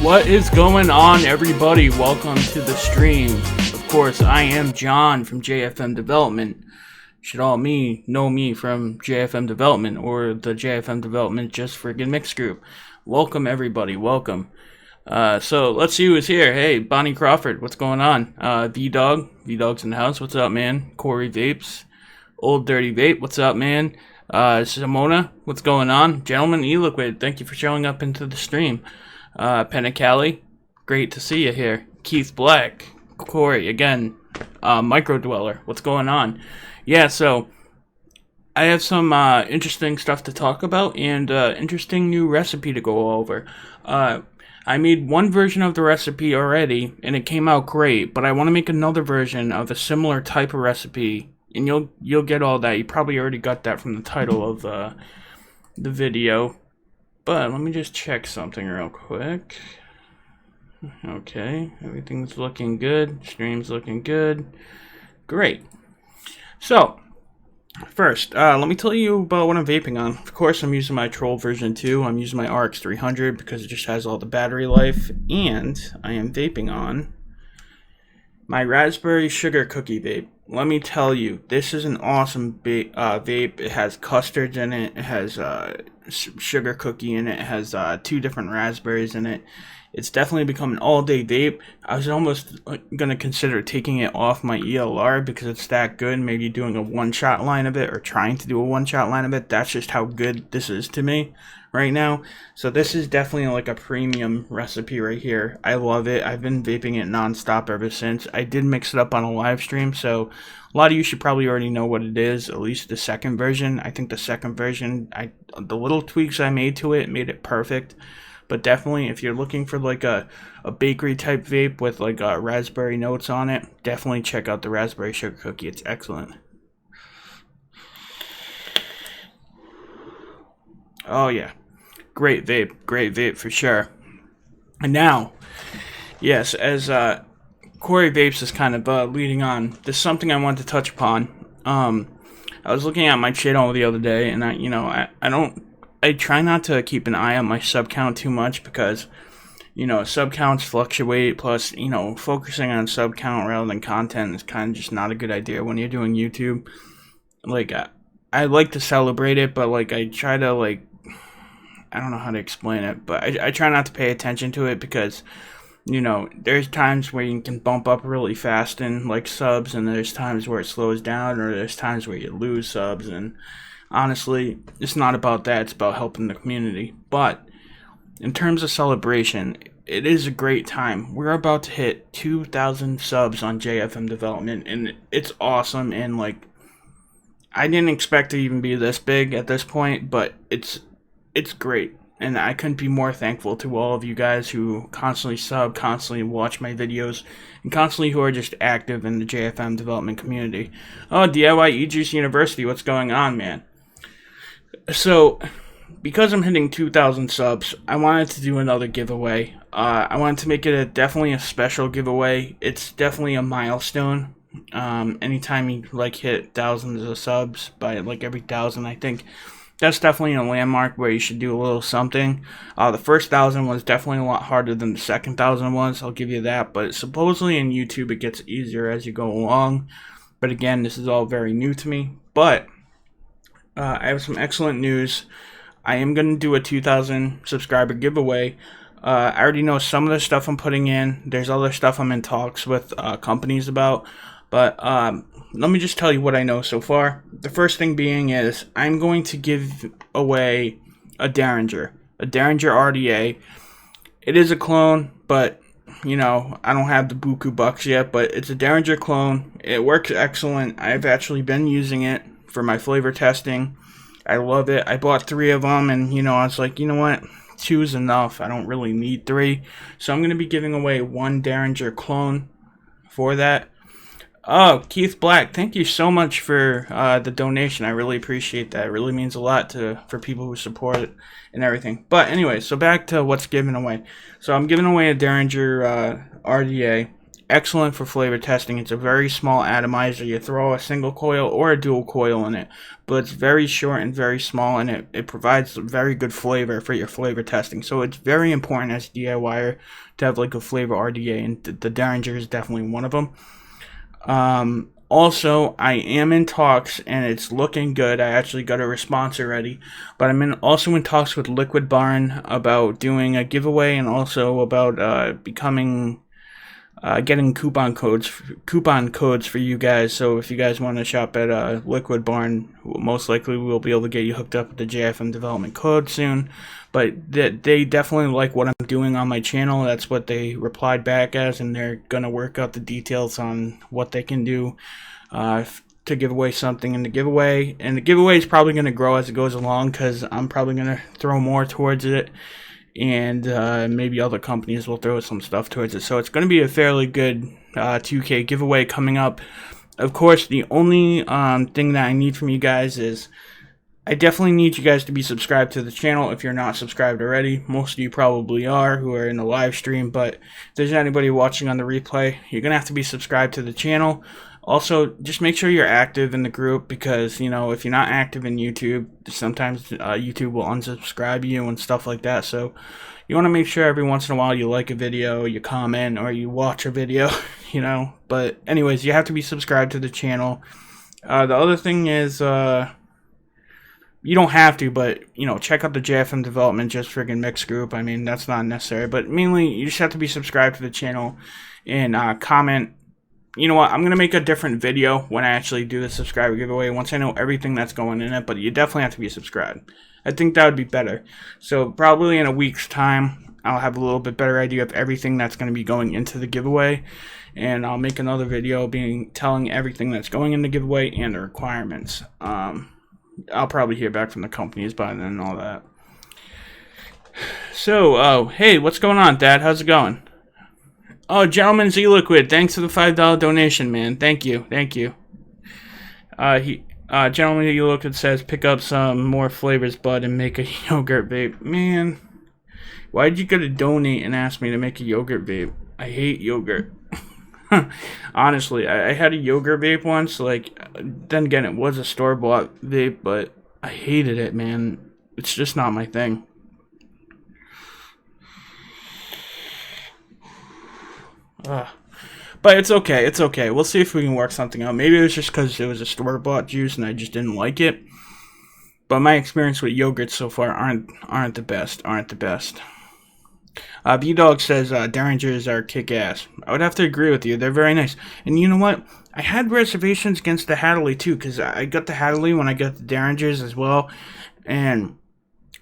What is going on, everybody? Welcome to the stream. Of course, I am John from JFM Development. You should all know me from JFM Development or the JFM Development Just Friggin' Mix Group. Welcome, everybody. Welcome. So let's see who is here. Hey, Bonnie Crawford, what's going on? V-Dog. V-Dog's in the house. What's up, man? Corey Vapes. Old Dirty Vape. What's up, man? Simona, what's going on? Gentleman E-Liquid, thank you for showing up into the stream. Penacali, great to see you here. Keith Black, Corey, again, Micro Dweller, what's going on? Yeah, so I have some interesting stuff to talk about and interesting new recipe to go over. I made one version of the recipe already and it came out great, but I want to make another version of a similar type of recipe. And you'll get all that. You probably already got that from the title of the video. But let me just check something real quick. Okay, everything's looking good. Stream's looking good. Great. So, first, let me tell you about what I'm vaping on. Of course, I'm using my Troll version 2. I'm using my RX 300 because it just has all the battery life. And I am vaping on my Raspberry Sugar Cookie vape. Let me tell you, this is an awesome vape. It has custards in it. It has sugar cookie in it. It has 2 different raspberries in it. It's definitely become an all-day vape. I was almost going to consider taking it off my ELR because it's that good. Maybe doing a one-shot line of it or trying to do a one-shot line of it. That's just how good this is to me right now. So this is definitely like a premium recipe right here. I love it. I've been vaping it non-stop ever since. I did mix it up on a live stream, so a lot of you should probably already know what it is, at least the second version. I think the second version, the little tweaks I made to it made it perfect. But definitely, if you're looking for like a bakery type vape with like raspberry notes on it, definitely check out the Raspberry Sugar Cookie. It's excellent. Oh yeah, great vape for sure. And now, yes, as Corey Vapes is kind of leading on, there's something I want to touch upon. I was looking at my channel the other day, and I try not to keep an eye on my sub count too much because, sub counts fluctuate. Plus, focusing on sub count rather than content is kind of just not a good idea when you're doing YouTube. Like, I like to celebrate it, but like I try to I don't know how to explain it, but I try not to pay attention to it because, there's times where you can bump up really fast in like subs, and there's times where it slows down, or there's times where you lose subs, and honestly, it's not about that. It's about helping the community. But in terms of celebration, it is a great time. We're about to hit 2,000 subs on JFM Development, and it's awesome. And I didn't expect to even be this big at this point, but it's great. And I couldn't be more thankful to all of you guys who constantly sub, constantly watch my videos, and constantly who are just active in the JFM Development community. Oh, DIY eJuice University, what's going on, man? So, because I'm hitting 2,000 subs, I wanted to do another giveaway. I wanted to make it definitely a special giveaway. It's definitely a milestone. Anytime you hit thousands of subs by every 1,000, I think that's definitely a landmark where you should do a little something. The first 1,000 was definitely a lot harder than the second 1,000 was. I'll give you that. But supposedly in YouTube it gets easier as you go along. But again, this is all very new to me. But I have some excellent news. I am going to do a 2,000 subscriber giveaway. I already know some of the stuff I'm putting in. There's other stuff I'm in talks with companies about. But let me just tell you what I know so far. The first thing being is I'm going to give away a Derringer RDA. It is a clone, but I don't have the buku bucks yet, but it's a Derringer clone. It works excellent. I've actually been using it for my flavor testing. I love it. I bought 3 of them, and I was like, you know what, 2 is enough. I don't really need 3. So I'm going to be giving away 1 Derringer clone for that. Oh, Keith Black, thank you so much for the donation. I really appreciate that. It really means a lot for people who support it and everything. But anyway, so back to what's given away. So I'm giving away a Derringer RDA. excellent for flavor testing. It's a very small atomizer. You throw a single coil or a dual coil in it, but it's very short and very small, and it provides very good flavor for your flavor testing. So it's very important as a DIYer to have like a flavor RDA, and the Derringer is definitely one of them. Also, I am in talks, and it's looking good. I actually got a response already, but I'm also in talks with Liquid Barn about doing a giveaway, and also about getting coupon codes for you guys. So if you guys want to shop at Liquid Barn, most likely we'll be able to get you hooked up with the JFM development code soon. But they definitely like what I'm doing on my channel. That's what they replied back as, and they're gonna work out the details on what they can do to give away something in the giveaway. And the giveaway is probably gonna grow as it goes along, because I'm probably gonna throw more towards it, and maybe other companies will throw some stuff towards it. So it's going to be a fairly good 2K giveaway coming up. Of course, the only thing that I need from you guys is, I definitely need you guys to be subscribed to the channel if you're not subscribed already. Most of you probably are, who are in the live stream, but if there's anybody watching on the replay, you're going to have to be subscribed to the channel. Also, just make sure you're active in the group, because, you know, if you're not active in YouTube, sometimes YouTube will unsubscribe you and stuff like that. So you want to make sure every once in a while you like a video, you comment, or you watch a video, you know. But anyways, you have to be subscribed to the channel. The other thing is, you don't have to, but, you know, check out the JFM Development Just Friggin' Mix group. I mean, that's not necessary, but mainly you just have to be subscribed to the channel and comment. You know what, I'm going to make a different video when I actually do the subscriber giveaway, once I know everything that's going in it, but you definitely have to be subscribed. I think that would be better. So probably in a week's time, I'll have a little bit better idea of everything that's going to be going into the giveaway, and I'll make another video telling everything that's going in the giveaway and the requirements. I'll probably hear back from the companies by then and all that. So, hey, what's going on, Dad? How's it going? Oh, Gentleman's E-Liquid, thanks for the $5 donation, man. Thank you, thank you. Gentleman E-Liquid says, pick up some more flavors, bud, and make a yogurt vape. Man, why'd you gotta donate and ask me to make a yogurt vape? I hate yogurt. Honestly, I had a yogurt vape once, like, then again, it was a store-bought vape, but I hated it, man. It's just not my thing. But it's okay, it's okay. We'll see if we can work something out. Maybe it was just because it was a store-bought juice and I just didn't like it. But my experience with yogurts so far aren't the best, V-Dog says, Derringers are kick-ass. I would have to agree with you. They're very nice. And you know what? I had reservations against the Hadley, too, because I got the Hadley when I got the Derringers as well. And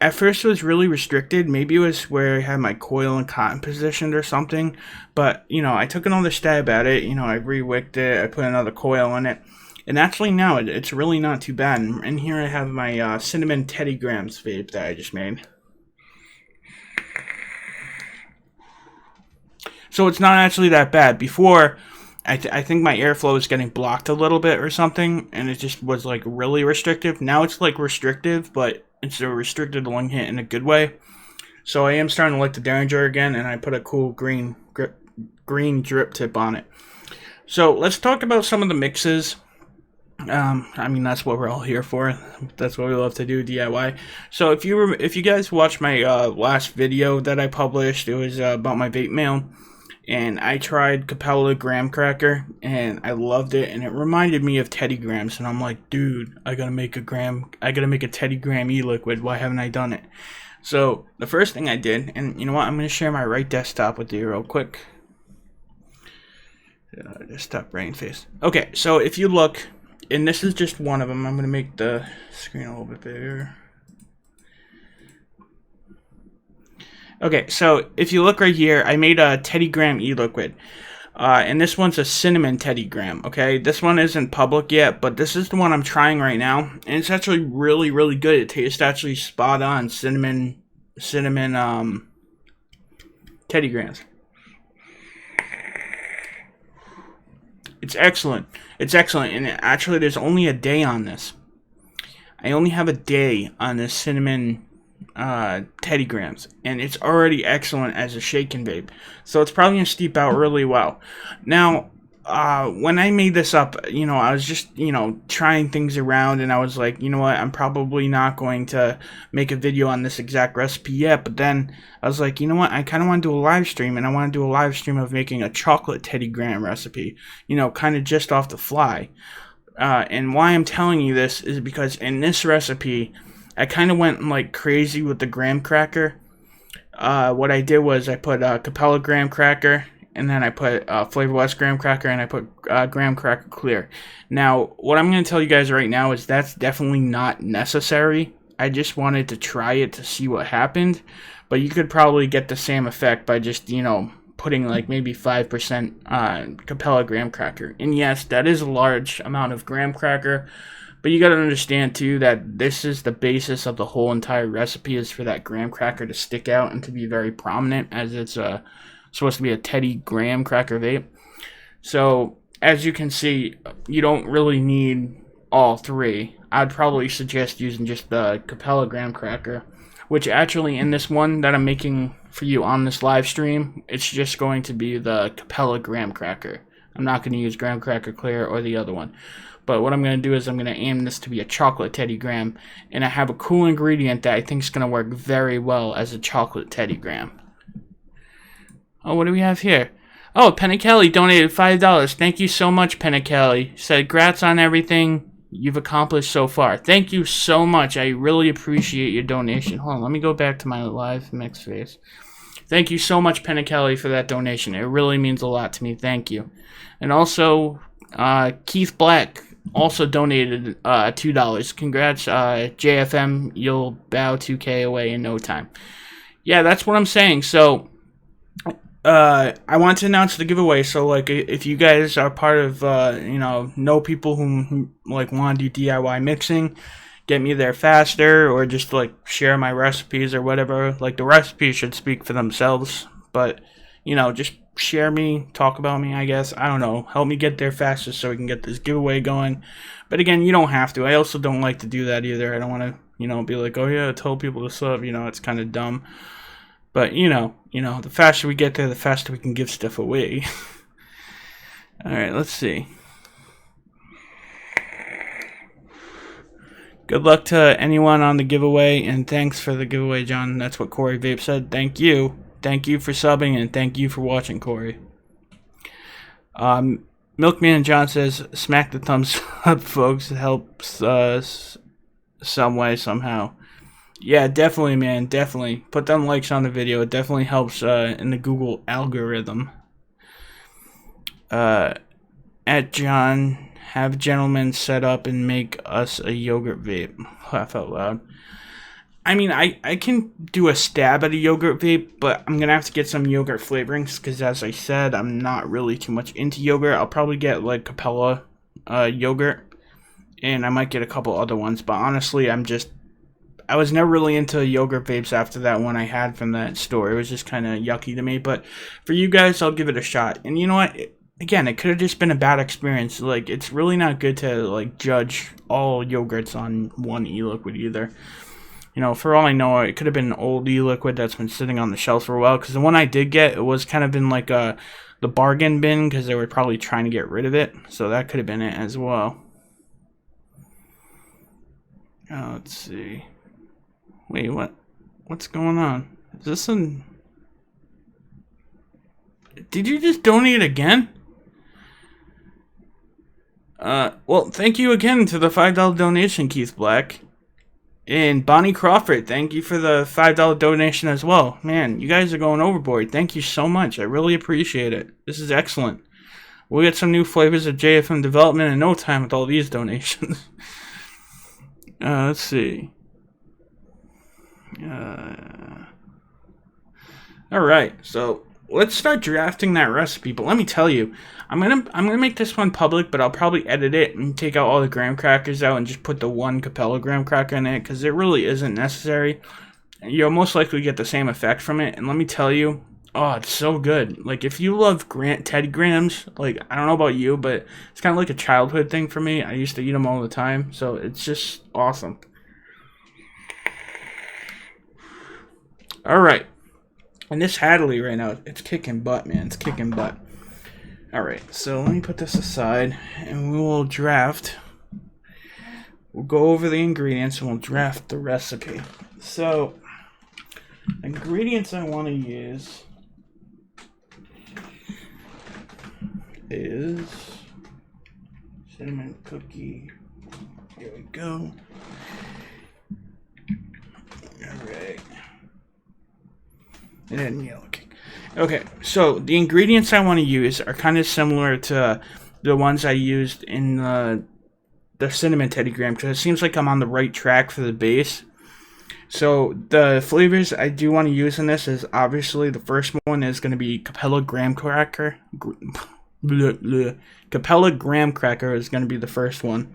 at first it was really restricted. Maybe it was where I had my coil and cotton positioned or something. But, you know, I took another stab at it. You know, I re-wicked it. I put another coil in it. And actually now it's really not too bad. And here I have my Cinnamon Teddy Grams vape that I just made. So it's not actually that bad. Before, I think my airflow was getting blocked a little bit or something. And it just was like really restrictive. Now it's like restrictive, but it's a restricted long hit in a good way. So I am starting to like the Derringer again, and I put a cool green drip tip on it. So let's talk about some of the mixes. I mean, that's what we're all here for. That's what we love to do, DIY. So if you guys watched my last video that I published, it was about my vape mail. And I tried Capella Graham Cracker, and I loved it, and it reminded me of Teddy Grahams, and I'm like, dude, I gotta make a Teddy Graham E-Liquid. Why haven't I done it? So the first thing I did, and you know what, I'm gonna share my right desktop with you real quick. Desktop brain face. Okay, so if you look, and this is just one of them. I'm gonna make the screen a little bit bigger. Okay, so if you look right here, I made a Teddy Graham E-Liquid. And this one's a cinnamon Teddy Graham, okay? This one isn't public yet, but this is the one I'm trying right now. And it's actually really, really good. It tastes actually spot on cinnamon Teddy Grahams. It's excellent. It's excellent. And actually, there's only a day on this. I only have a day on this cinnamon Teddy Grahams, and it's already excellent as a shaken vape. So it's probably gonna steep out really well. Now, when I made this up, I was just, trying things around, and I was like, you know what, I'm probably not going to make a video on this exact recipe yet, but then I was like, you know what, I kind of want to do a live stream, and I want to do a live stream of making a chocolate Teddy Graham recipe, kind of just off the fly. And why I'm telling you this is because in this recipe, I kind of went like crazy with the graham cracker. What I did was I put Capella graham cracker, and then I put Flavor West graham cracker, and I put graham cracker clear. Now, what I'm going to tell you guys right now is that's definitely not necessary. I just wanted to try it to see what happened. But you could probably get the same effect by just, putting like maybe 5% Capella graham cracker. And yes, that is a large amount of graham cracker. But you got to understand too that this is the basis of the whole entire recipe, is for that graham cracker to stick out and to be very prominent, as it's supposed to be a Teddy Graham cracker vape. So as you can see, you don't really need all three. I'd probably suggest using just the Capella graham cracker, which actually in this one that I'm making for you on this live stream, it's just going to be the Capella graham cracker. I'm not going to use graham cracker clear or the other one. But what I'm going to do is I'm going to aim this to be a chocolate Teddy Graham, and I have a cool ingredient that I think is going to work very well as a chocolate Teddy Graham. Oh, what do we have here? Oh, Penna Kelly donated $5. Thank you so much, Penna Kelly. Said, "Grats on everything you've accomplished so far." Thank you so much. I really appreciate your donation. Hold on, let me go back to my live mix face. Thank you so much, Penna Kelly, for that donation. It really means a lot to me. Thank you. And also, Keith Black also donated $2. Congrats, JFM. You'll bow 2K away in no time. Yeah, that's what I'm saying. So, I want to announce the giveaway. So, like, if you guys are part of, know people who like want to do DIY mixing, get me there faster, or just like share my recipes or whatever. Like, the recipes should speak for themselves, but just share me, talk about me, I guess. I don't know. Help me get there faster so we can get this giveaway going. But again, you don't have to. I also don't like to do that either. I don't want to, be like, oh yeah, tell people to sub. It's kind of dumb. But the faster we get there, the faster we can give stuff away. All right, let's see. Good luck to anyone on the giveaway, and thanks for the giveaway, John. That's what Corey Vape said. Thank you. Thank you for subbing, and thank you for watching, Corey. Milkman John says, "Smack the thumbs up, folks. It helps us some way, somehow." Yeah, definitely, man. Definitely. Put them likes on the video. It definitely helps in the Google algorithm. At John, have gentlemen set up and make us a yogurt vape. Laugh out loud. I mean, I can do a stab at a yogurt vape, but I'm going to have to get some yogurt flavorings, because as I said, I'm not really too much into yogurt. I'll probably get, like, Capella yogurt, and I might get a couple other ones, but honestly, I was never really into yogurt vapes after that one I had from that store. It was just kind of yucky to me, but for you guys, I'll give it a shot. And you know what? Again, it could have just been a bad experience. Like, it's really not good to, like, judge all yogurts on one e-liquid either. For all I know, it could have been an old e-liquid that's been sitting on the shelf for a while. Because the one I did get, it was kind of in like the bargain bin, because they were probably trying to get rid of it. So that could have been it as well. Let's see. Wait, what's going on? Is this an... Did you just donate again? Well, thank you again to the $5 donation, Keith Black. And Bonnie Crawford, thank you for the $5 donation as well. Man, you guys are going overboard. Thank you so much. I really appreciate it. This is excellent. We'll get some new flavors of JFM development in no time with all these donations. Let's see. Alright, so let's start drafting that recipe. But let me tell you, I'm gonna make this one public, but I'll probably edit it and take out all the graham crackers out and just put the one Capella graham cracker in it, because it really isn't necessary. You'll most likely get the same effect from it. And let me tell you, oh, it's so good. Like, if you love Teddy Grahams, like, I don't know about you, but it's kind of like a childhood thing for me. I used to eat them all the time, so it's just awesome. Alright. And this Hadley right now, it's kicking butt, man. It's kicking butt. Alright, so let me put this aside, and we will draft. We'll go over the ingredients, and we'll draft the recipe. So, ingredients I want to use is cinnamon cookie. Here we go. Alright. And then yellow cake. Okay, so the ingredients I want to use are kind of similar to the ones I used in the cinnamon Teddy Graham, because it seems like I'm on the right track for the base. So the flavors I do want to use in this is obviously the first one is going to be Capella Graham Cracker. Capella Graham Cracker is going to be the first one.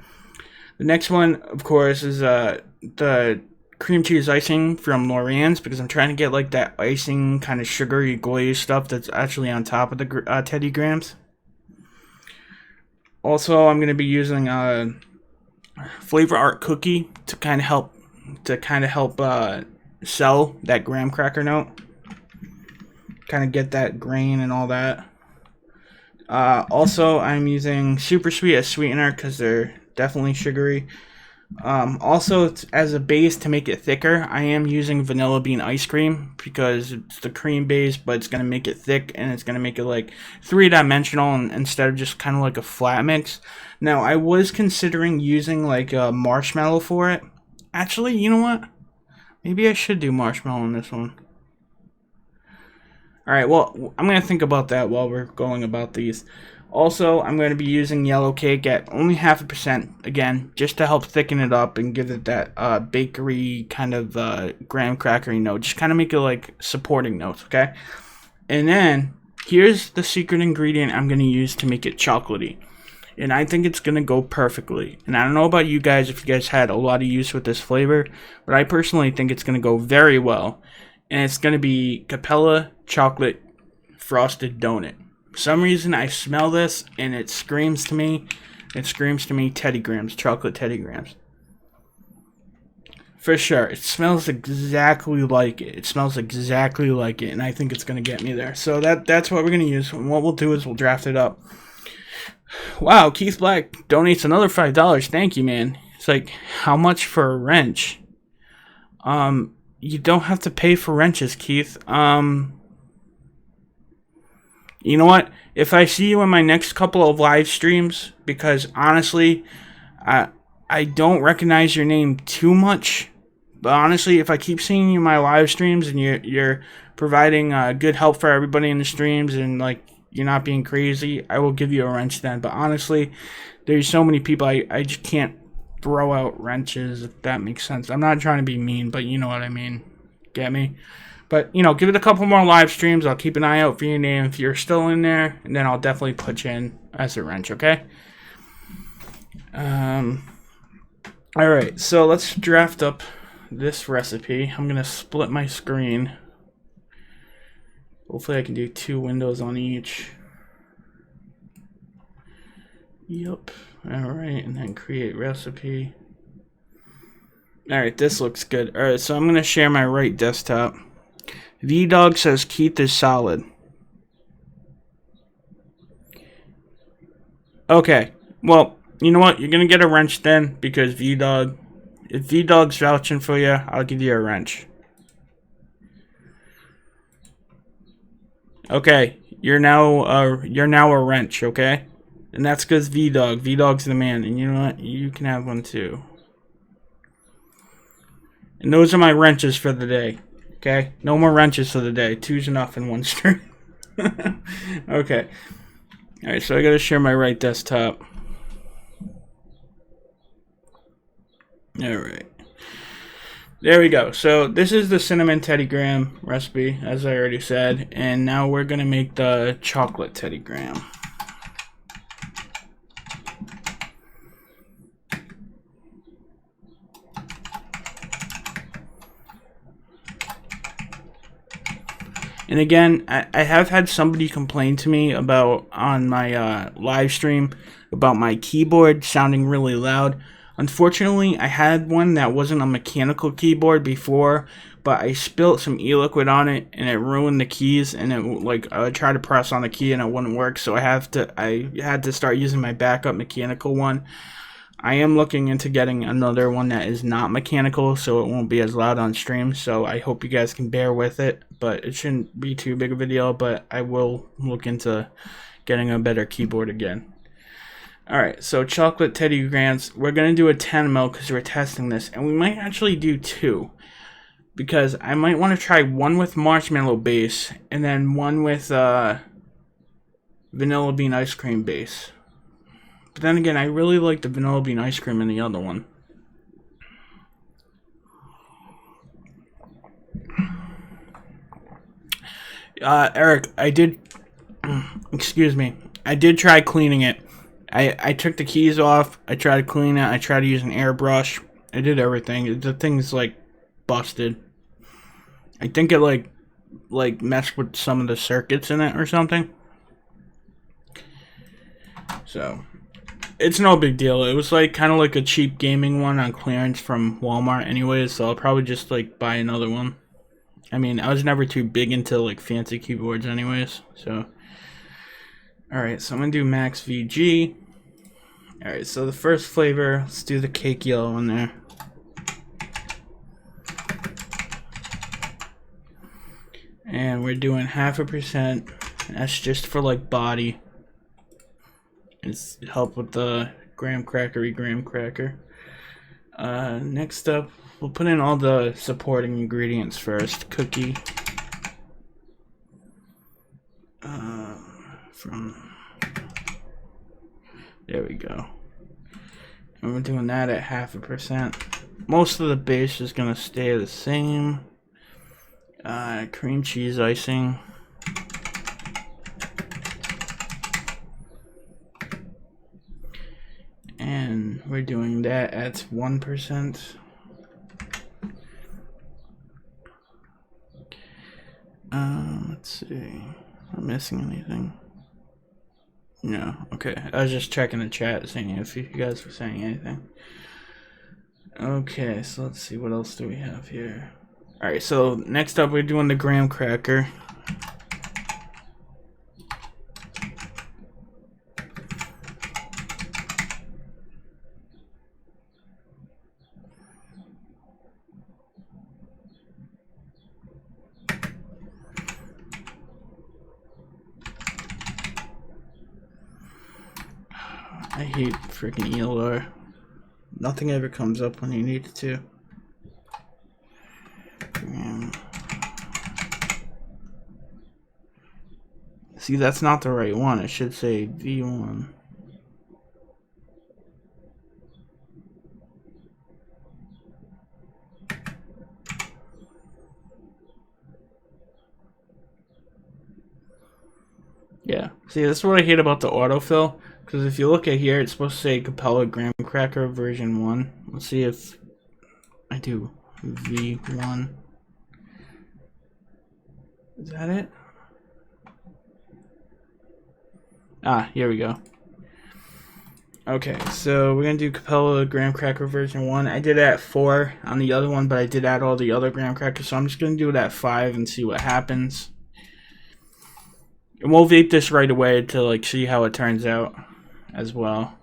The next one, of course, is the cream cheese icing from Loran's, because I'm trying to get like that icing kind of sugary glaze stuff that's actually on top of the Teddy Grahams. Also, I'm going to be using Flavor Art cookie to kind of help sell that graham cracker note, kind of get that grain and all that. Also, I'm using Super Sweet as sweetener because they're definitely sugary. Also, as a base to make it thicker, I am using vanilla bean ice cream because it's the cream base, but it's going to make it thick and it's going to make it like three-dimensional instead of just kind of like a flat mix. Now, I was considering using like a marshmallow for it. Actually, you know what? Maybe I should do marshmallow in this one. Alright, well, I'm going to think about that while we're going about these. Also, I'm going to be using yellow cake at only 0.5%, again, just to help thicken it up and give it that bakery kind of graham crackery note. Just kind of make it like supporting notes, okay? And then, here's the secret ingredient I'm going to use to make it chocolatey. And I think it's going to go perfectly. And I don't know about you guys if you guys had a lot of use with this flavor, but I personally think it's going to go very well. And it's going to be Capella Chocolate Frosted Donut. For some reason, I smell this, and it screams to me Teddy Grahams, chocolate Teddy Grahams. For sure, it smells exactly like it. It smells exactly like it, and I think it's going to get me there. So that's what we're going to use, and what we'll do is we'll draft it up. Wow, Keith Black donates another $5. Thank you, man. It's like, how much for a wrench? You don't have to pay for wrenches, Keith. You know what? If I see you in my next couple of live streams, because honestly, I don't recognize your name too much, but honestly, if I keep seeing you in my live streams and you're providing good help for everybody in the streams and like you're not being crazy, I will give you a wrench then. But honestly, there's so many people I just can't throw out wrenches, if that makes sense. I'm not trying to be mean, but you know what I mean. Get me? But, you know, give it a couple more live streams. I'll keep an eye out for your name if you're still in there. And then I'll definitely put you in as a wrench, okay? Alright, so let's draft up this recipe. I'm going to split my screen. Hopefully I can do 2 windows on each. Yep. Alright, and then create recipe. Alright, this looks good. Alright, so I'm going to share my right desktop. V-Dog says Keith is solid. Okay, well, you know what? You're going to get a wrench then, because V-Dog, if V-Dog's vouching for you, I'll give you a wrench. Okay, you're now a wrench, okay? And that's because V-Dog's the man, and you know what? You can have one too. And those are my wrenches for the day. Okay, no more wrenches for the day. 2's enough in one stream. Okay. Alright, so I gotta share my right desktop. Alright. There we go. So this is the cinnamon Teddy Graham recipe, as I already said. And now we're gonna make the chocolate Teddy Graham. And again, I have had somebody complain to me about on my live stream about my keyboard sounding really loud. Unfortunately, I had one that wasn't a mechanical keyboard before, but I spilt some e-liquid on it and it ruined the keys, and it like I would try to press on the key and it wouldn't work, so I had to start using my backup mechanical one. I am looking into getting another one that is not mechanical, so it won't be as loud on stream, so I hope you guys can bear with it, but it shouldn't be too big of a deal, but I will look into getting a better keyboard again. Alright, so chocolate Teddy Grants. We're going to do a 10 ml because we're testing this, and we might actually do 2. Because I might want to try one with marshmallow base, and then one with vanilla bean ice cream base. But then again, I really like the vanilla bean ice cream in the other one. Eric, I did... excuse me. I did try cleaning it. I took the keys off, I tried to clean it, I tried to use an airbrush, I did everything. The thing's like busted. I think it like messed with some of the circuits in it or something. So, it's no big deal. It was like kind of like a cheap gaming one on clearance from Walmart anyways, so I'll probably just like buy another one. I mean, I was never too big into like fancy keyboards anyways, so. Alright, so I'm going to do Max VG. Alright, so the first flavor, let's do the cake yellow in there. And we're doing 0.5%. That's just for like body. It's help with the graham cracker. Next up, we'll put in all the supporting ingredients first. Cookie. There we go. And we're doing that at 0.5%. Most of the base is gonna stay the same. Cream cheese icing. And we're doing that at 1%. Let's see. Am I missing anything? No, okay. I was just checking the chat, seeing if you guys were saying anything. Okay, so let's see, what else do we have here? Alright, so next up we're doing the graham cracker. I hate freaking ELR. Nothing ever comes up when you need it to. See, that's not the right one. It should say V1. Yeah. See, that's what I hate about the autofill. Because if you look at here, it's supposed to say Capella Graham Cracker version 1. Let's see if I do V1. Is that it? Ah, here we go. Okay, so we're going to do Capella Graham Cracker version 1. I did it at 4 on the other one, but I did add all the other graham crackers, so I'm just going to do it at 5 and see what happens. And we'll vape this right away to like see how it turns out as well.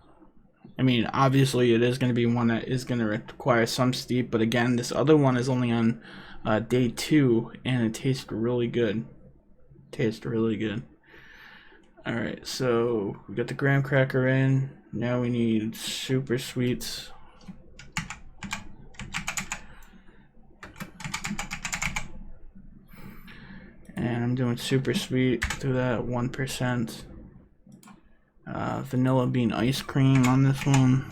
I mean, obviously it is going to be one that is going to require some steep, but again, this other one is only on day 2, and it tastes really good. Alright, so we got the graham cracker in. Now we need super sweets. And I'm doing super sweet through that 1%. Vanilla bean ice cream on this one.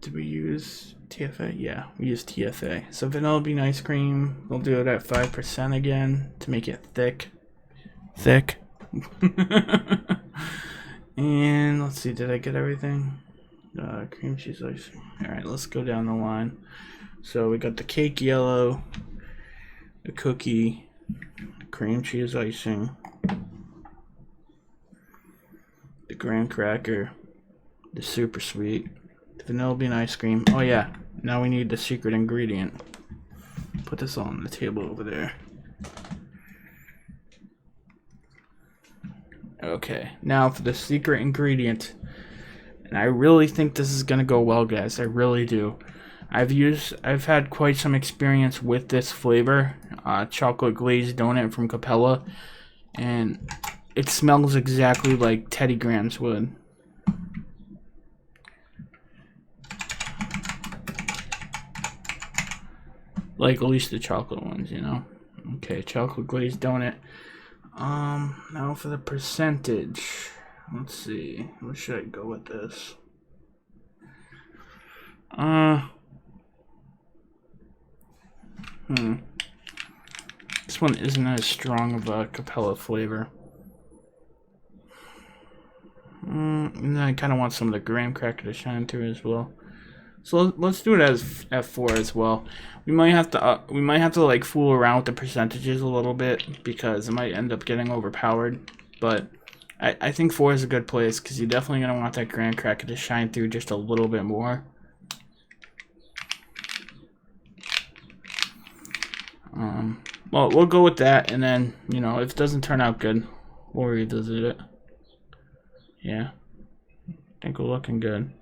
Did we use TFA? Yeah, we used TFA. So vanilla bean ice cream, we'll do it at 5% again to make it thick. And let's see, did I get everything? Cream cheese icing. Alright, let's go down the line. So we got the cake yellow, the cookie, cream cheese icing, graham cracker, the super sweet, the vanilla bean ice cream. Oh yeah, now we need the secret ingredient. Put this on the table over there. Okay, now for the secret ingredient. And I really think this is gonna go well, guys. I really do. I've had quite some experience with this flavor, chocolate glazed donut from Capella, and it smells exactly like Teddy Grahams would. Like at least the chocolate ones, you know. Okay, chocolate glazed donut. Now for the percentage. Let's see. Where should I go with this? This one isn't as strong of a Capella flavor. And I kind of want some of the graham cracker to shine through as well. So let's do it as F4 as well. We might have to like fool around with the percentages a little bit because it might end up getting overpowered. But I think 4 is a good place because you're definitely gonna want that graham cracker to shine through just a little bit more. Well, we'll go with that, and then you know if it doesn't turn out good, we'll revisit it. Yeah, I think we're looking good.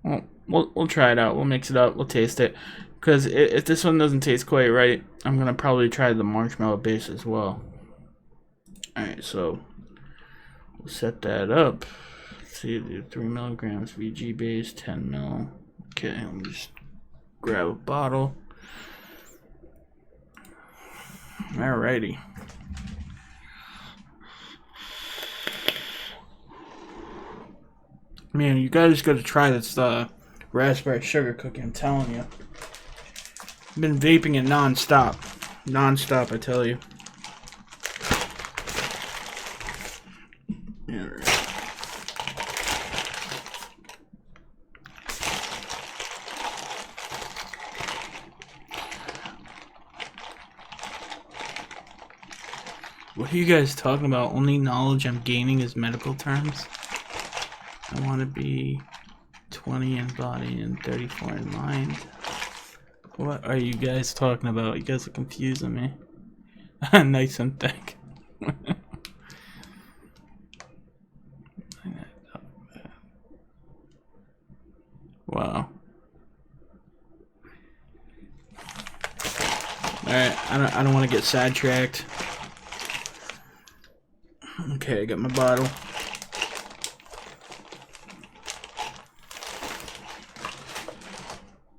Well, we'll try it out. We'll mix it up. We'll taste it. Because if this one doesn't taste quite right, I'm going to probably try the marshmallow base as well. Alright, so we'll set that up. Let's see, the 3 milligrams VG base, 10 mil. Okay, let me just grab a bottle. Alrighty. Man, you guys gotta try this raspberry sugar cookie, I'm telling you. I've been vaping it non-stop. Non-stop, I tell you. Yeah. What are you guys talking about? Only knowledge I'm gaining is medical terms? I want to be 20 in body and 34 in mind. What are you guys talking about? You guys are confusing me. Nice and thick. Wow. Alright, I don't want to get sidetracked. Okay, I got my bottle.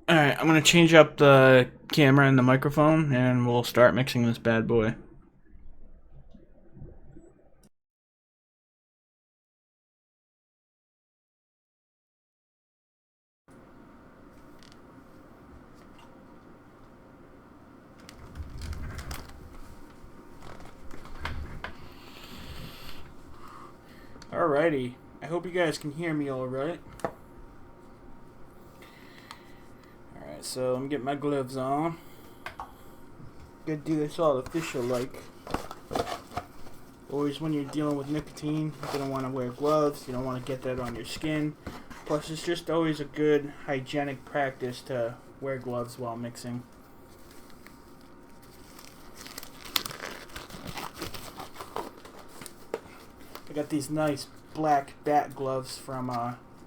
Alright, I'm going to change up the camera and the microphone, and we'll start mixing this bad boy. Alrighty, I hope you guys can hear me alright. Alright, so let me get my gloves on. Gotta do this all official like. Always when you're dealing with nicotine, you don't want to wear gloves, you don't want to get that on your skin. Plus it's just always a good hygienic practice to wear gloves while mixing. I got these nice black bat gloves from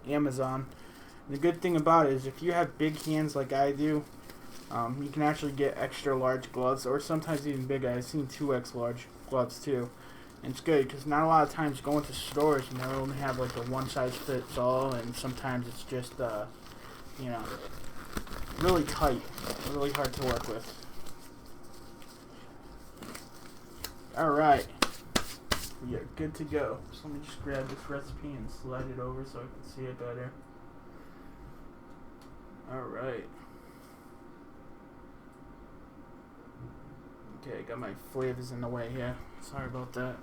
Amazon. And the good thing about it is if you have big hands like I do, you can actually get extra large gloves, or sometimes even bigger. I've seen 2x large gloves too. And it's good because not a lot of times going to stores, you know, they only have like a one size fits all, and sometimes it's just, you know, really tight, really hard to work with. Alright. We are good to go. So let me just grab this recipe and slide it over so I can see it better. Alright. Okay, got my flavors in the way here. Sorry about that.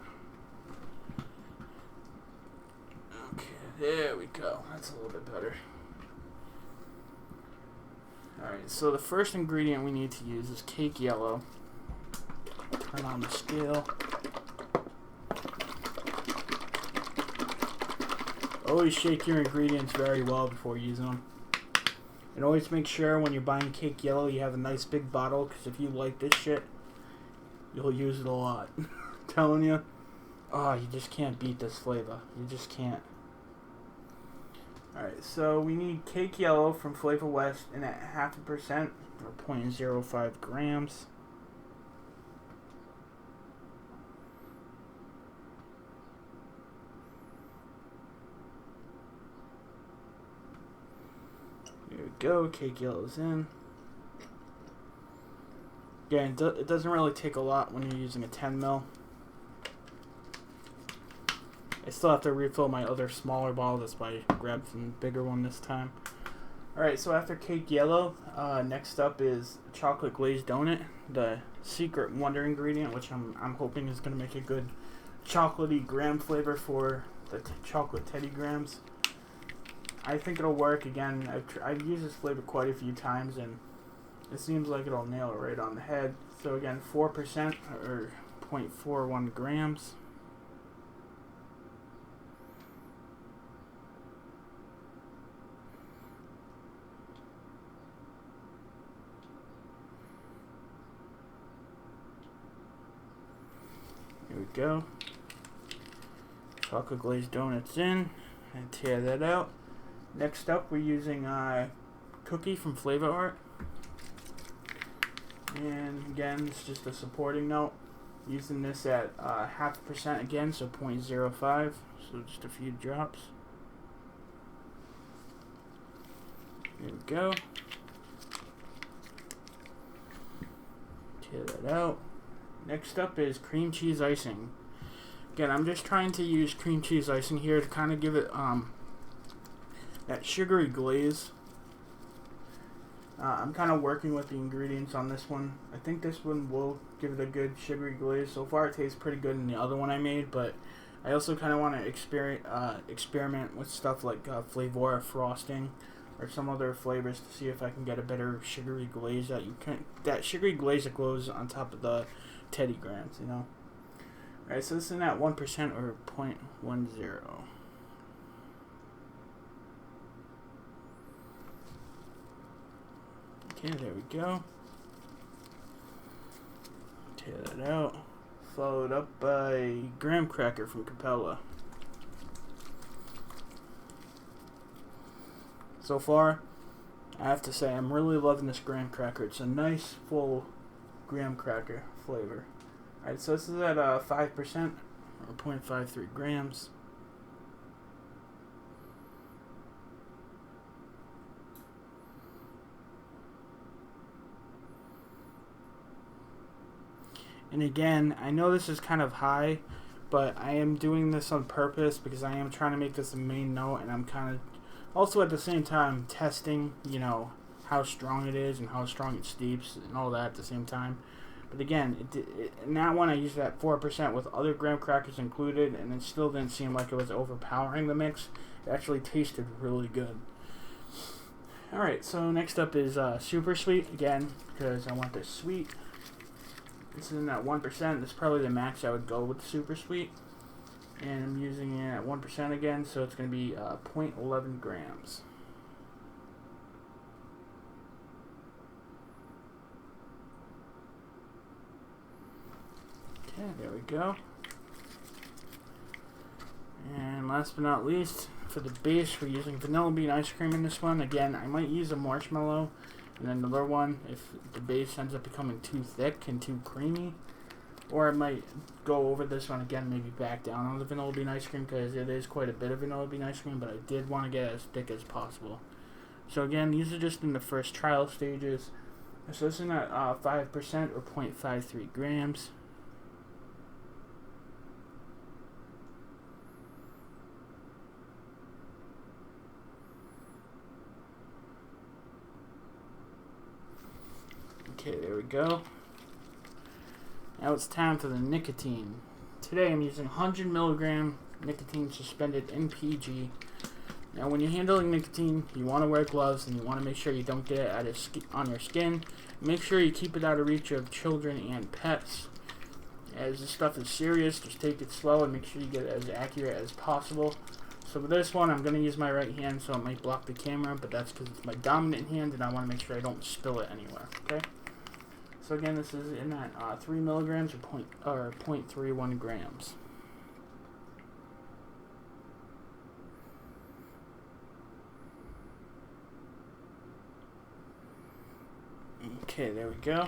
Okay, there we go. That's a little bit better. Alright, so the first ingredient we need to use is cake yellow. Turn on the scale. Always shake your ingredients very well before using them. And always make sure when you're buying cake yellow you have a nice big bottle, because if you like this shit, you'll use it a lot. I'm telling you. Oh, you just can't beat this flavor. You just can't. Alright, so we need cake yellow from Flavor West in at 0.5% or 0.05 grams. There we go, cake yellow's in. Again, it doesn't really take a lot when you're using a 10 ml. I still have to refill my other smaller bottle. That's why I grabbed some bigger one this time. Alright, so after cake yellow, next up is chocolate glazed donut, the secret wonder ingredient, which I'm hoping is going to make a good chocolatey graham flavor for the chocolate Teddy Grahams. I think it'll work. Again, I've used this flavor quite a few times, and it seems like it'll nail it right on the head. So again, 4% or 0.41 grams. Here we go. Chocolate glazed donuts in. And tear that out. Next up, we're using cookie from Flavor Art. And again, it's just a supporting note. Using this at 0.5% again, so 0.05. So just a few drops. Here we go. Tear that out. Next up is cream cheese icing. Again, I'm just trying to use cream cheese icing here to kind of give it that sugary glaze. I'm kind of working with the ingredients on this one. I think this one will give it a good sugary glaze. So far it tastes pretty good in the other one I made, but I also kind of want to experiment with stuff like Flavor frosting or some other flavors to see if I can get a better sugary glaze that sugary glaze that goes on top of the Teddy Grahams, you know. Alright, so this is at 1% or 0.10. Okay, there we go. Tear that out. Followed up by graham cracker from Capella. So far, I have to say I'm really loving this graham cracker. It's a nice full graham cracker flavor. Alright, so this is at 5% or 0.53 grams. And again, I know this is kind of high, but I am doing this on purpose because I am trying to make this a main note, and I'm kind of also at the same time testing, you know, how strong it is and how strong it steeps and all that at the same time. But again, in that one I used that 4% with other graham crackers included, and it still didn't seem like it was overpowering the mix. It actually tasted really good. Alright, so next up is super sweet, again, because I want this sweet. This is in at 1%. This is probably the max I would go with super sweet. And I'm using it at 1% again, so it's going to be 0.11 grams. Okay, there we go. And last but not least, for the base, we're using vanilla bean ice cream in this one. Again, I might use a marshmallow and another one if the base ends up becoming too thick and too creamy. Or I might go over this one again, maybe back down on the vanilla bean ice cream, because it is quite a bit of vanilla bean ice cream, but I did want to get it as thick as possible. So again, these are just in the first trial stages. So this is at 5% or 0.53 grams. Okay, there we go. Now it's time for the nicotine. Today I'm using 100 milligram nicotine suspended NPG. Now when you're handling nicotine, you want to wear gloves and you want to make sure you don't get it on your skin. Make sure you keep it out of reach of children and pets. As this stuff is serious, just take it slow and make sure you get it as accurate as possible. So for this one, I'm going to use my right hand, so it might block the camera, but that's because it's my dominant hand, and I want to make sure I don't spill it anywhere, okay? So again, this is in at 3 milligrams or 0.31 grams. Okay, there we go.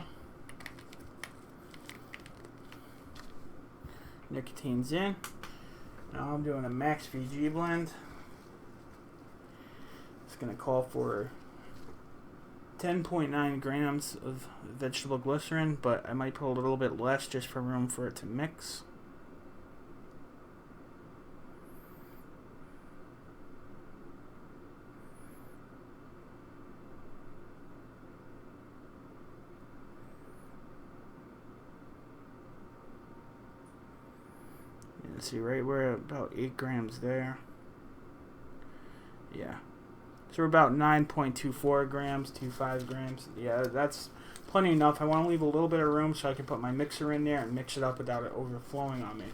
Nicotine's in. Now I'm doing a max VG blend. It's going to call for 10.9 grams of vegetable glycerin, but I might put a little bit less just for room for it to mix. Let's see, right, we're at about 8 grams there. Yeah. So we're about 9.24 grams, 25 grams. Yeah, that's plenty enough. I want to leave a little bit of room so I can put my mixer in there and mix it up without it overflowing on me.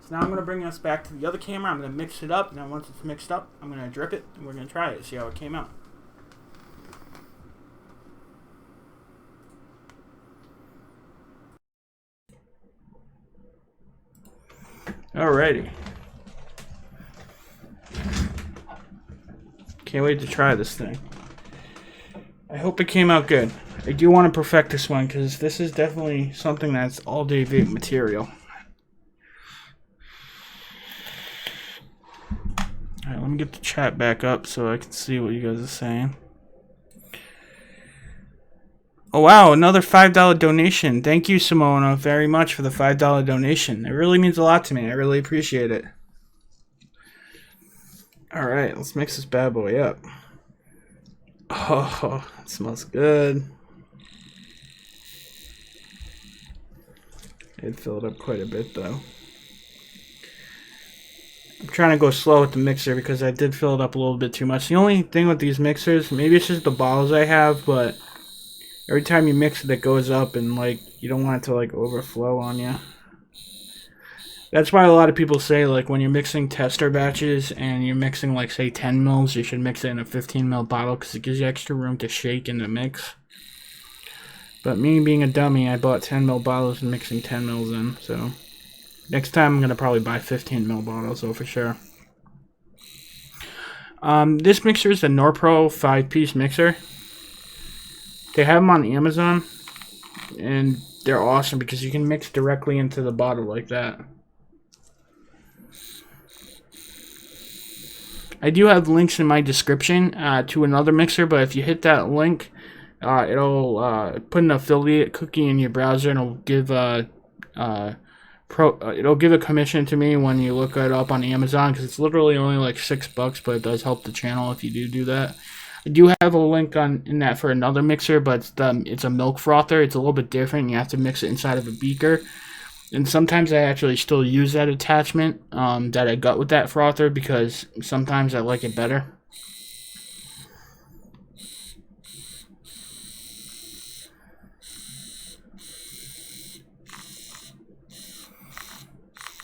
So now I'm going to bring us back to the other camera. I'm going to mix it up. And then once it's mixed up, I'm going to drip it. And we're going to try it, see how it came out. Alrighty. Can't wait to try this thing. I hope it came out good. I do want to perfect this one because this is definitely something that's all-day vape material. Alright, let me get the chat back up so I can see what you guys are saying. Oh wow, another $5 donation. Thank you, Simona, very much for the $5 donation. It really means a lot to me. I really appreciate it. Alright, let's mix this bad boy up. Oh, it smells good. It filled up quite a bit though. I'm trying to go slow with the mixer because I did fill it up a little bit too much. The only thing with these mixers, maybe it's just the bottles I have, but every time you mix it, it goes up and like you don't want it to like overflow on you. That's why a lot of people say like when you're mixing tester batches and you're mixing like say 10 mils, you should mix it in a 15 ml bottle because it gives you extra room to shake in the mix. But me being a dummy, I bought 10 ml bottles and mixing 10 mils in. So next time I'm gonna probably buy 15 ml bottles though for sure. This mixer is the Norpro 5-piece mixer. They have them on Amazon, and they're awesome because you can mix directly into the bottle like that. I do have links in my description to another mixer, but if you hit that link, it'll put an affiliate cookie in your browser, and it'll give it'll give a commission to me when you look it up on Amazon because it's literally only like $6, but it does help the channel if you do that. I do have a link in that for another mixer, but it's a milk frother. It's a little bit different. You have to mix it inside of a beaker. And sometimes I actually still use that attachment that I got with that frother because sometimes I like it better.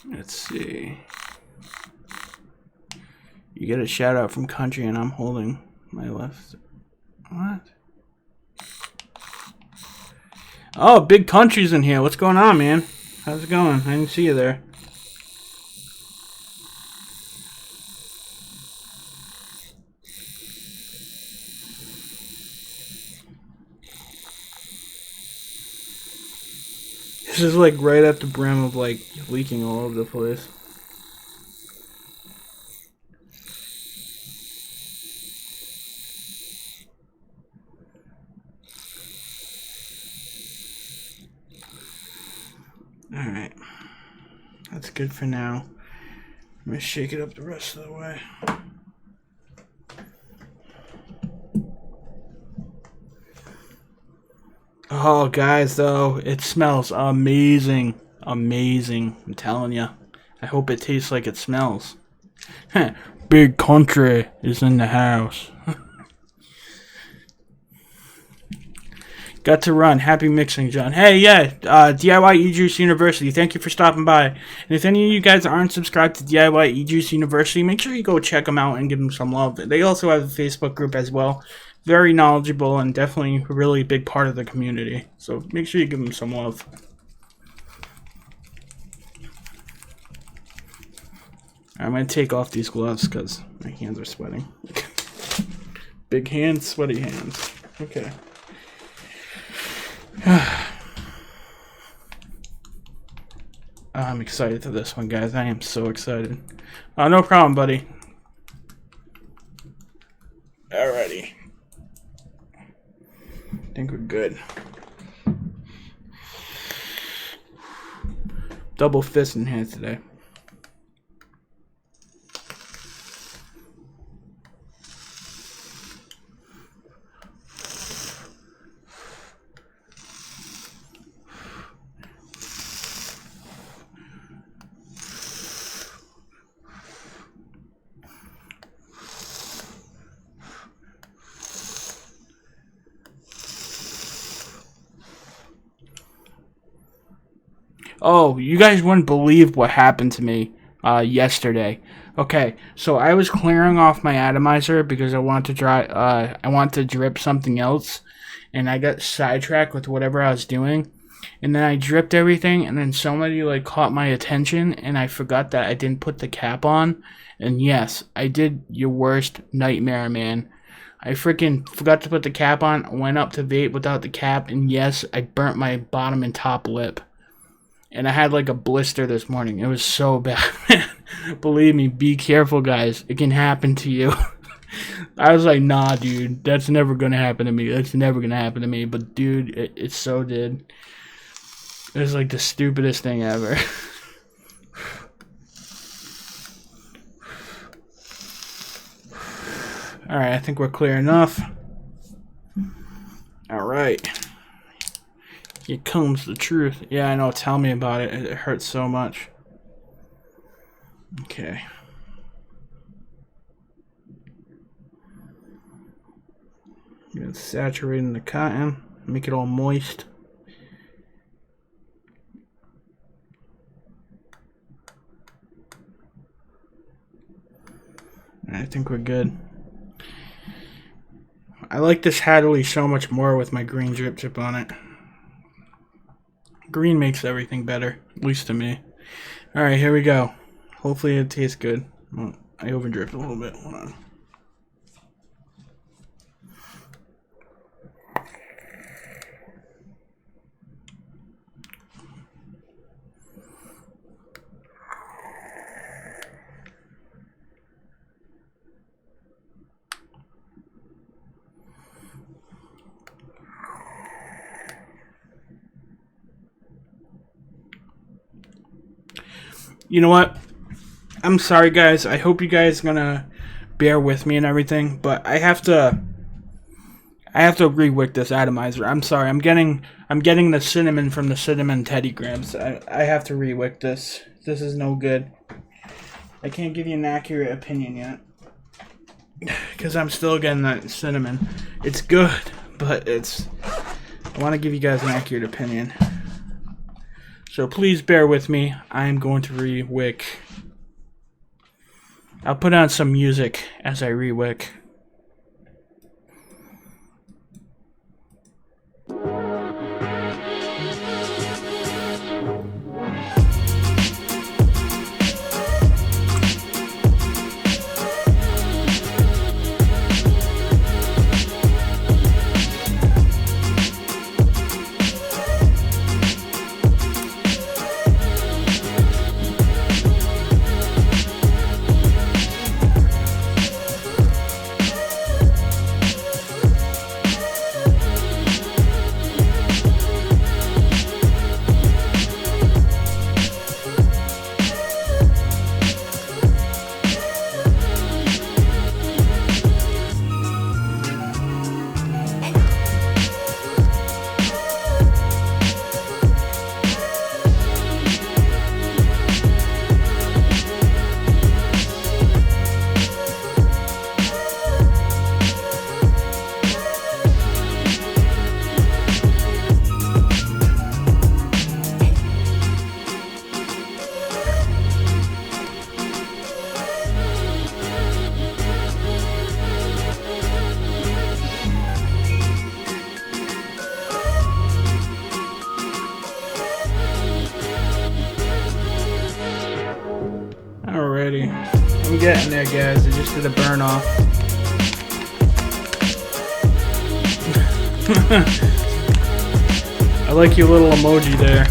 Let's see. You get a shout out from Country and I'm holding my left. What? Oh, Big Country's in here. What's going on, man? How's it going? I didn't see you there. This is like right at the brim of like leaking all over the place. Alright. That's good for now. I'm gonna shake it up the rest of the way. Oh, guys, though, it smells amazing. Amazing. I'm telling you. I hope it tastes like it smells. Big Country is in the house. Got to run. Happy mixing, John. Hey, yeah, DIY eJuice University. Thank you for stopping by. And if any of you guys aren't subscribed to DIY eJuice University, make sure you go check them out and give them some love. They also have a Facebook group as well. Very knowledgeable and definitely a really big part of the community. So make sure you give them some love. I'm going to take off these gloves because my hands are sweating. Big hands, sweaty hands. Okay. I'm excited for this one, guys. I am so excited. No problem, buddy. Alrighty. I think we're good. Double fist in hand today. Oh, you guys wouldn't believe what happened to me yesterday. Okay, so I was clearing off my atomizer because I want to drip something else, and I got sidetracked with whatever I was doing, and then I dripped everything, and then somebody caught my attention, and I forgot that I didn't put the cap on, and yes, I did your worst nightmare, man. I freaking forgot to put the cap on, went up to vape without the cap, and yes, I burnt my bottom and top lip. And I had a blister this morning. It was so bad, man. Believe me, be careful, guys. It can happen to you. I was like, nah, dude. That's never going to happen to me. That's never going to happen to me. But, dude, it so did. It was the stupidest thing ever. Alright, I think we're clear enough. Alright. Here comes the truth. Yeah, I know. Tell me about it. It hurts so much. Okay. You're saturating the cotton. Make it all moist. I think we're good. I like this Hadley so much more with my green drip chip on it. Green makes everything better, at least to me. Alright, here we go. Hopefully it tastes good. Well, I overdripped a little bit. Hold on. You know what? I'm sorry, guys. I hope you guys gonna bear with me and everything, but I have to rewick this atomizer. I'm sorry. I'm getting the cinnamon from the cinnamon Teddy Grahams. I have to rewick this. This is no good. I can't give you an accurate opinion yet because I'm still getting that cinnamon. It's good, but I want to give you guys an accurate opinion. So please bear with me. I am going to rewick. I'll put on some music as I rewick. Alrighty. I'm getting there, guys. I just did a burn off. I like your little emoji there.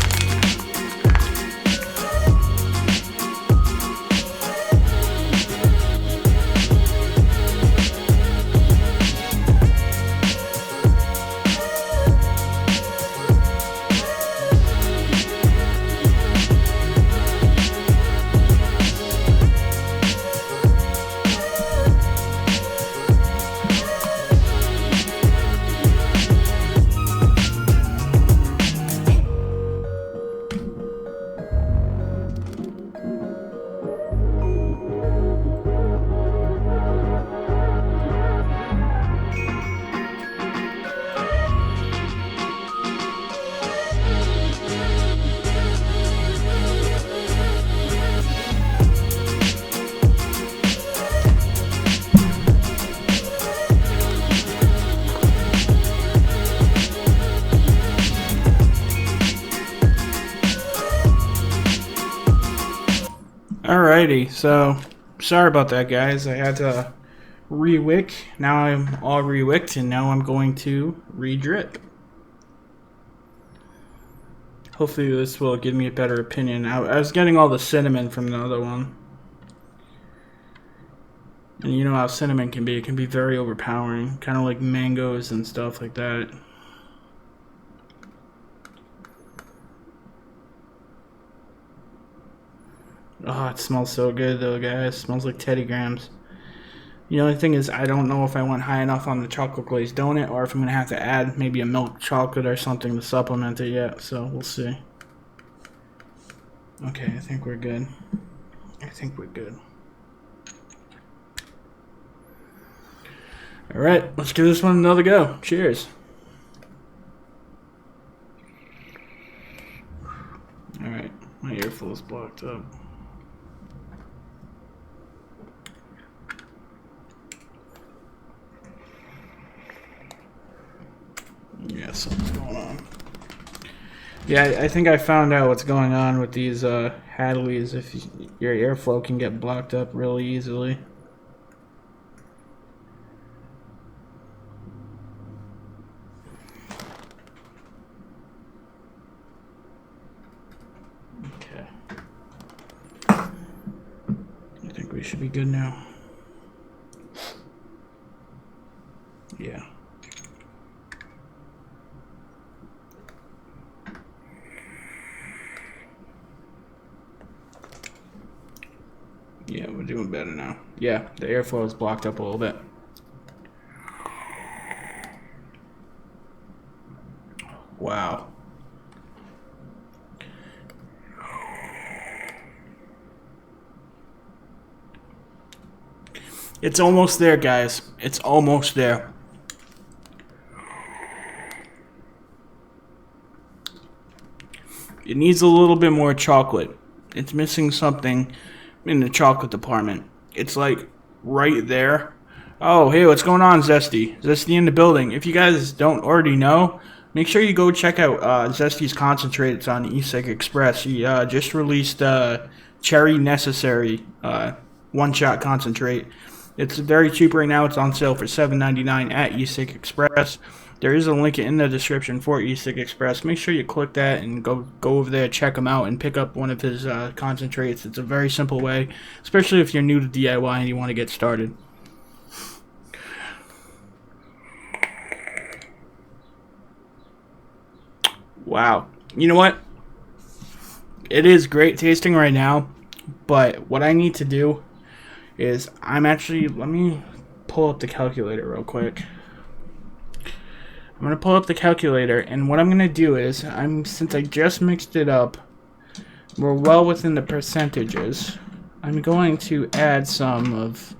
Alrighty, so sorry about that, guys. I had to re-wick. Now I'm all re-wicked, and now I'm going to re-drip. Hopefully this will give me a better opinion. I was getting all the cinnamon from the other one. And you know how cinnamon can be. It can be very overpowering. Kind of like mangoes and stuff like that. Oh, it smells so good though, guys. It smells like Teddy Grahams. The only thing is I don't know if I went high enough on the chocolate glazed donut or if I'm going to have to add maybe a milk chocolate or something to supplement it yet. So we'll see. Okay, I think we're good. I think we're good. Alright, let's give this one another go. Cheers. Alright, my earflow is blocked up. Yeah, something's going on. Yeah, I think I found out what's going on with these Hadleys. If your airflow can get blocked up really easily. Okay. I think we should be good now. Yeah. Yeah, we're doing better now. Yeah, the airflow is blocked up a little bit. Wow. It's almost there, guys. It's almost there. It needs a little bit more chocolate. It's missing something in the chocolate department. It's like right there. Oh, hey, what's going on, Zesty? Zesty in the building. If you guys don't already know, make sure you go check out Zesty's concentrates on eSig Express. He just released Cherry Necessary one-shot concentrate. It's very cheap right now. It's on sale for $7.99 at eSig Express. There is a link in the description for eSig Express. Make sure you click that and go over there, check him out, and pick up one of his concentrates. It's a very simple way, especially if you're new to DIY and you want to get started. Wow. You know what? It is great tasting right now, but what I need to do is let me pull up the calculator real quick. I'm going to pull up the calculator, and what I'm going to do is, since I just mixed it up, we're well within the percentages. I'm going to add some of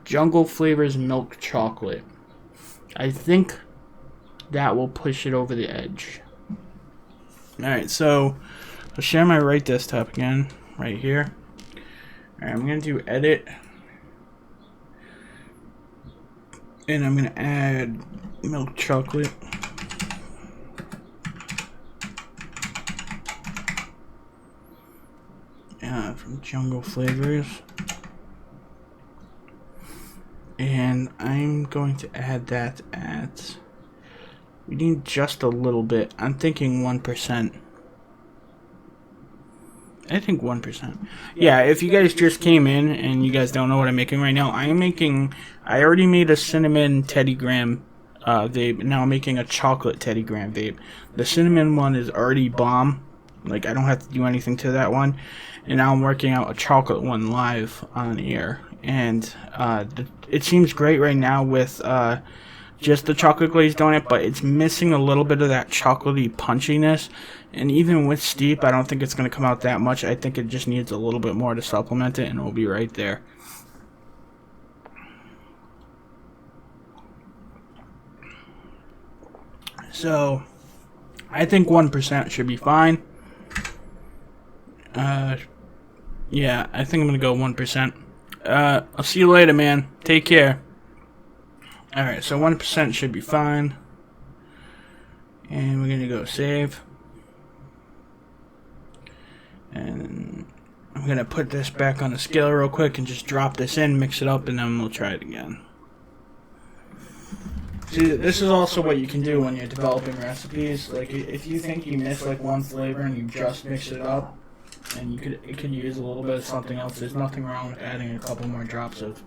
Jungle Flavors milk chocolate. I think that will push it over the edge. Alright, so I'll share my right desktop again, right here. Alright, I'm going to do edit. And I'm going to add milk chocolate. from Jungle Flavors. And I'm going to add that at... We need just a little bit. I'm thinking 1%. I think 1%. Yeah, if you guys just came in and you guys don't know what I'm making right now, I already made a cinnamon Teddy Graham vape. Now I'm making a chocolate Teddy Graham vape. The cinnamon one is already bomb. Like, I don't have to do anything to that one. And now I'm working out a chocolate one live on air. And it seems great right now with just the chocolate glazed donut, but it's missing a little bit of that chocolatey punchiness. And even with steep, I don't think it's going to come out that much. I think it just needs a little bit more to supplement it, and it'll be right there. So, I think 1% should be fine. Yeah, I think I'm going to go 1%. I'll see you later, man. Take care. Alright, so 1% should be fine. And we're going to go save. And I'm going to put this back on the scale real quick and just drop this in, mix it up, and then we'll try it again. See, this is also what you can do when you're developing recipes. Like, if you think you miss like one flavor and you just mix it up, and it could use a little bit of something else, there's nothing wrong with adding a couple more drops of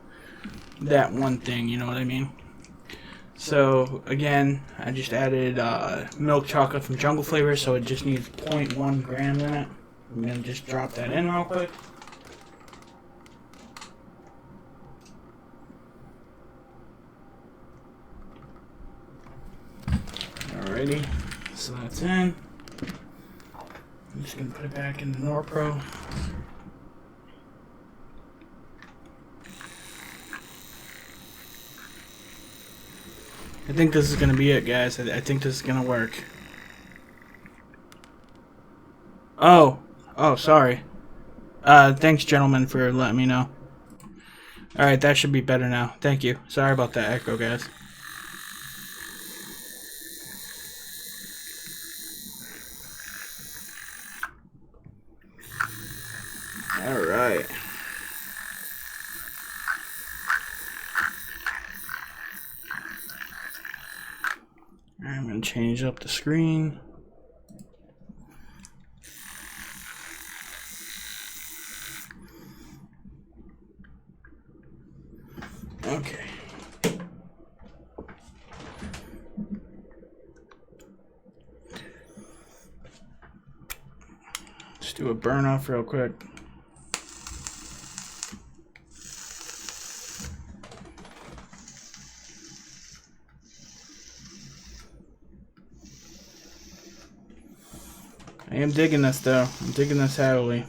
that one thing, you know what I mean? So, again, I just added milk chocolate from Jungle Flavors, so it just needs 0.1 grams in it. I'm going to just drop that in real quick. Alrighty, so that's in. I'm just going to put it back in the Norpro. I think this is going to be it, guys. I think this is going to work. Oh, sorry. Thanks, gentlemen, for letting me know. Alright, that should be better now. Thank you. Sorry about that echo, guys. Alright. I'm going to change up the screen. Okay. Let's do a burn off real quick. I am digging this though. I'm digging this heavily.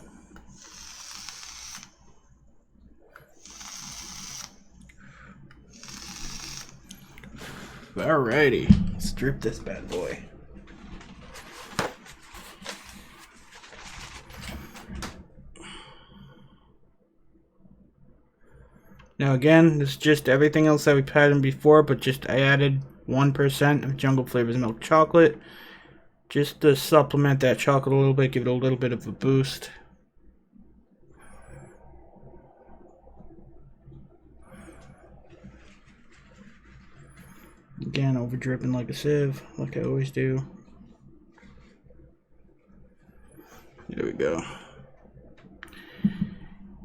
Alrighty, let's drip this bad boy. Now again, this is just everything else that we've had in before, but just I added 1% of Jungle Flavors milk chocolate. Just to supplement that chocolate a little bit, give it a little bit of a boost. Again, over dripping like a sieve, like I always do. There we go.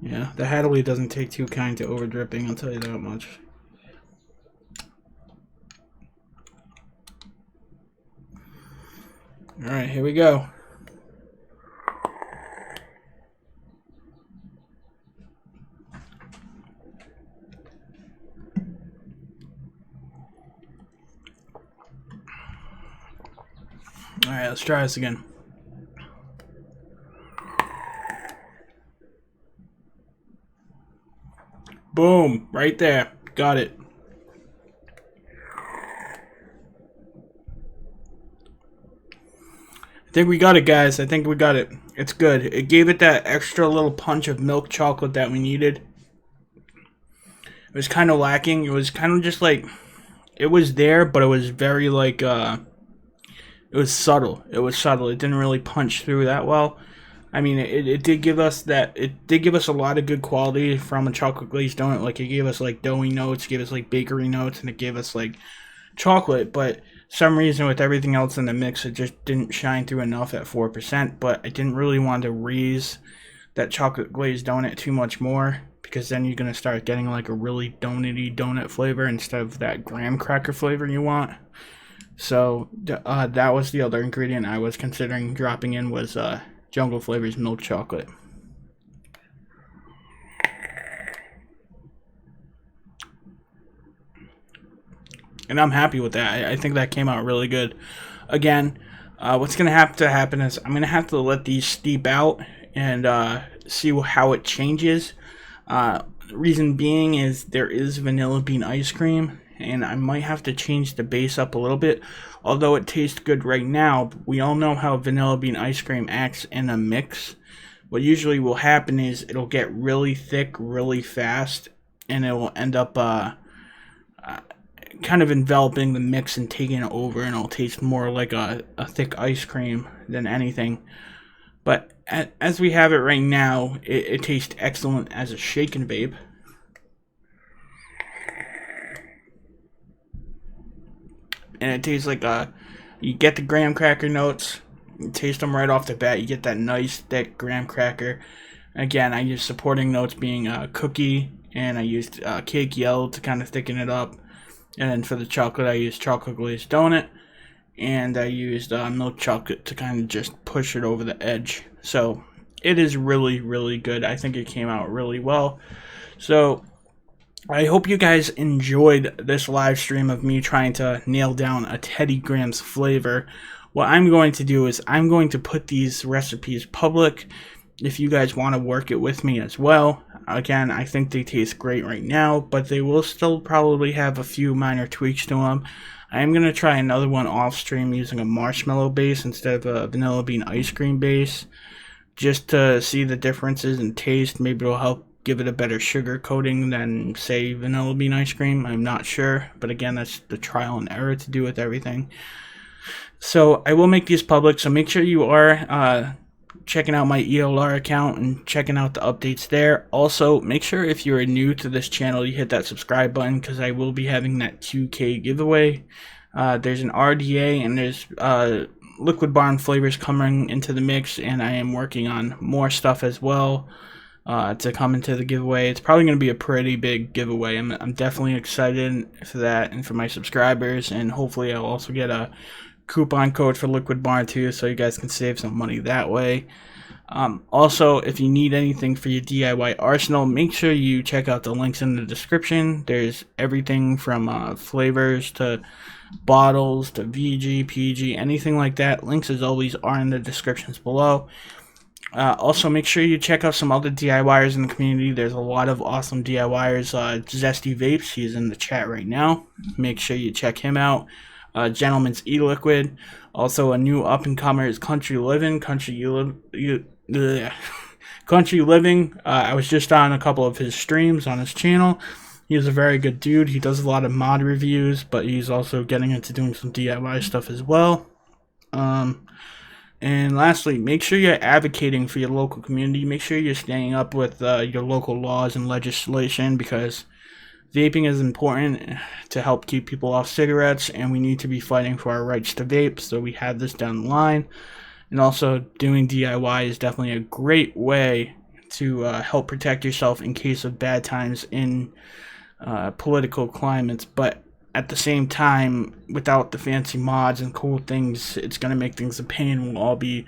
Yeah, the Hadley doesn't take too kind to over dripping, I'll tell you that much. Alright, here we go. Alright, let's try this again. Boom, right there. Got it. I think we got it, guys. I think we got it. It's good. It gave it that extra little punch of milk chocolate that we needed. It was kind of lacking. It was kind of just like, it was there, but it was very like, it was subtle. It was subtle. It didn't really punch through that well. I mean, it did give us that. It did give us a lot of good quality from a chocolate glazed donut. Like it gave us like doughy notes, gave us like bakery notes, and it gave us like chocolate. But some reason with everything else in the mix, it just didn't shine through enough at 4%. But I didn't really want to raise that chocolate glazed donut too much more, because then you're gonna start getting like a really donut-y donut flavor instead of that graham cracker flavor you want. So that was the other ingredient I was considering dropping in, was Jungle Flavors milk chocolate. And I'm happy with that. I think that came out really good. Again, what's going to have to happen is I'm going to have to let these steep out and see how it changes. Reason being is there is vanilla bean ice cream, and I might have to change the base up a little bit. Although it tastes good right now, we all know how vanilla bean ice cream acts in a mix. What usually will happen is it'll get really thick really fast, and it will end up kind of enveloping the mix and taking it over, and it'll taste more like a thick ice cream than anything. But as we have it right now, it tastes excellent as a shake and vape. And it tastes like you get the graham cracker notes, you taste them right off the bat, you get that nice thick graham cracker. Again, I used supporting notes being cookie, and I used cake yellow to kind of thicken it up. And then for the chocolate, I used chocolate glazed donut, and I used milk chocolate to kind of just push it over the edge. So it is really, really good. I think it came out really well. So I hope you guys enjoyed this live stream of me trying to nail down a Teddy Grahams flavor. What I'm going to do is I'm going to put these recipes public if you guys want to work it with me as well. Again, I think they taste great right now, but they will still probably have a few minor tweaks to them. I am going to try another one off stream using a marshmallow base instead of a vanilla bean ice cream base, just to see the differences in taste. Maybe it'll help give it a better sugar coating than, say, vanilla bean ice cream. I'm not sure, but again, that's the trial and error to do with everything. So I will make these public, so make sure you are checking out my ELR account and checking out the updates there. Also, make sure if you're new to this channel, you hit that subscribe button, because I will be having that 2K giveaway. There's an RDA, and there's Liquid Barn flavors coming into the mix, and I am working on more stuff as well to come into the giveaway. It's probably going to be a pretty big giveaway. I'm definitely excited for that and for my subscribers, and hopefully I'll also get a coupon code for Liquid Barn too, so you guys can save some money that way. Also, if you need anything for your DIY arsenal, make sure you check out the links in the description. There's everything from flavors to bottles to VG, PG, anything like that. Links as always are in the descriptions below. Also, make sure you check out some other DIYers in the community. There's a lot of awesome DIYers. Zesty Vapes, he's in the chat right now. Make sure you check him out. Gentleman's E-Liquid. Also, a new up-and-comer is Country Living. Country Living. I was just on a couple of his streams on his channel. He's a very good dude. He does a lot of mod reviews, but he's also getting into doing some DIY stuff as well. And lastly, make sure you're advocating for your local community. Make sure you're staying up with your local laws and legislation, because vaping is important to help keep people off cigarettes, and we need to be fighting for our rights to vape, so we have this down the line. And also, doing DIY is definitely a great way to help protect yourself in case of bad times in political climates. But at the same time, without the fancy mods and cool things, it's going to make things a pain. We'll all be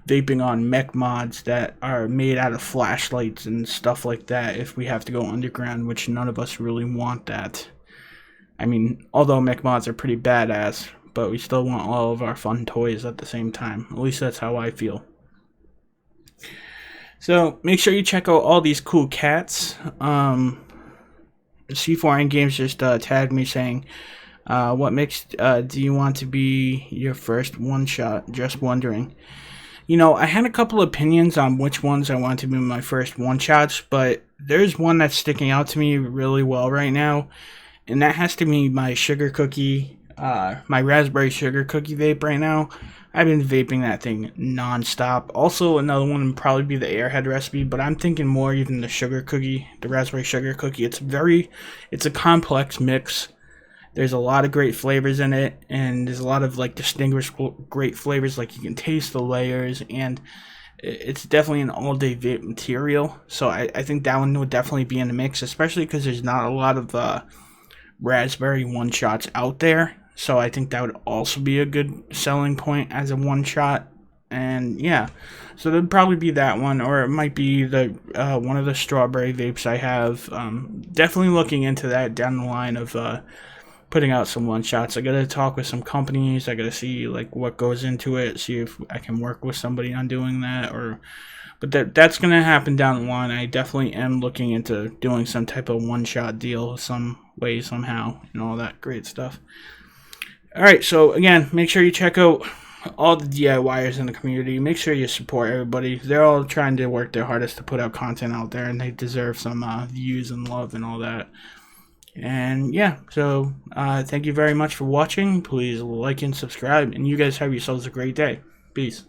vaping on mech mods that are made out of flashlights and stuff like that if we have to go underground, which none of us really want that. I mean, although mech mods are pretty badass, but we still want all of our fun toys at the same time. At least that's how I feel. So make sure you check out all these cool cats. C4N Games just tagged me saying, what mix do you want to be your first one shot? Just wondering. You know, I had a couple opinions on which ones I want to be my first one shots, but there's one that's sticking out to me really well right now, and that has to be my sugar cookie, my raspberry sugar cookie vape right now. I've been vaping that thing non-stop. Also, another one would probably be the Airhead recipe, but I'm thinking more even the sugar cookie, the raspberry sugar cookie. It's a complex mix. There's a lot of great flavors in it, and there's a lot of like distinguished great flavors. Like you can taste the layers, and it's definitely an all-day vape material. So I think that one would definitely be in the mix, especially because there's not a lot of raspberry one-shots out there. So I think that would also be a good selling point as a one-shot. And yeah, so there'd probably be that one, or it might be the one of the strawberry vapes I have. Definitely looking into that down the line of putting out some one shots. I gotta talk with some companies. I gotta see like what goes into it. See if I can work with somebody on doing that, but that's gonna happen down the line. I definitely am looking into doing some type of one shot deal, some way, somehow, and all that great stuff. All right, so again, make sure you check out all the DIYers in the community. Make sure you support everybody. They're all trying to work their hardest to put out content out there, and they deserve some views and love and all that. And yeah, so thank you very much for watching. Please like and subscribe, and you guys have yourselves a great day. Peace.